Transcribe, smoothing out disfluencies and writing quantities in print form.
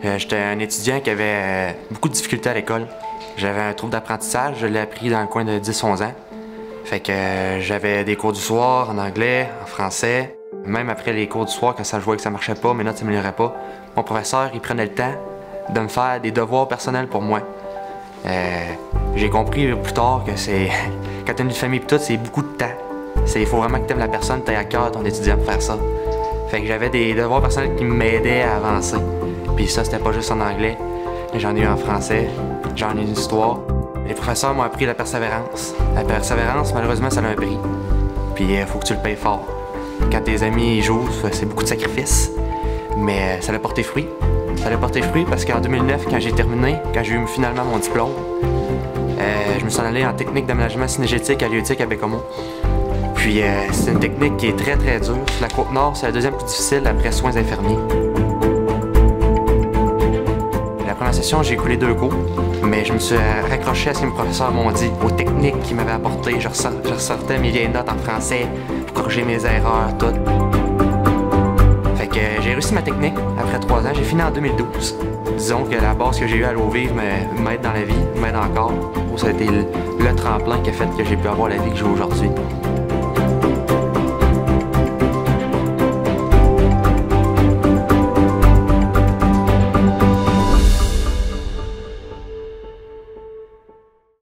J'étais un étudiant qui avait beaucoup de difficultés à l'école. J'avais un trouble d'apprentissage, je l'ai appris dans le coin de 10-11 ans. Fait que j'avais des cours du soir en anglais, en français. Même après les cours du soir, quand je voyais que ça marchait pas, mes notes s'amélioraient pas, mon professeur, il prenait le temps de me faire des devoirs personnels pour moi. J'ai compris plus tard que c'est quand t'as une famille pis tout, c'est beaucoup de temps. Il faut vraiment que t'aimes la personne, t'aies à cœur ton étudiant pour faire ça. Fait que j'avais des devoirs personnels qui m'aidaient à avancer. Puis ça, c'était pas juste en anglais. J'en ai eu en français, j'en ai une histoire. Les professeurs m'ont appris la persévérance. La persévérance, malheureusement, ça a un prix. Puis il faut que tu le payes fort. Quand tes amis jouent, c'est beaucoup de sacrifices. Mais ça a porté fruit. Ça a porté fruit parce qu'en 2009, quand j'ai terminé, quand j'ai eu finalement mon diplôme, je me suis allé en technique d'aménagement synégétique à l'UETIC à Bécomo. Puis c'est une technique qui est très très dure. Sur la Côte-Nord, c'est la deuxième plus difficile après soins infirmiers. La première session, j'ai écoulé 2 cours, mais je me suis raccroché à ce que mes professeurs m'ont dit, aux techniques qu'ils m'avaient apportées. Je ressortais mes vieilles notes en français pour corriger mes erreurs, tout. Fait que j'ai réussi ma technique après 3 ans. J'ai fini en 2012. Disons que la base que j'ai eue à l'eau vive m'aide dans la vie, m'aide encore. Ça a été le tremplin qui a fait que j'ai pu avoir la vie que j'ai aujourd'hui.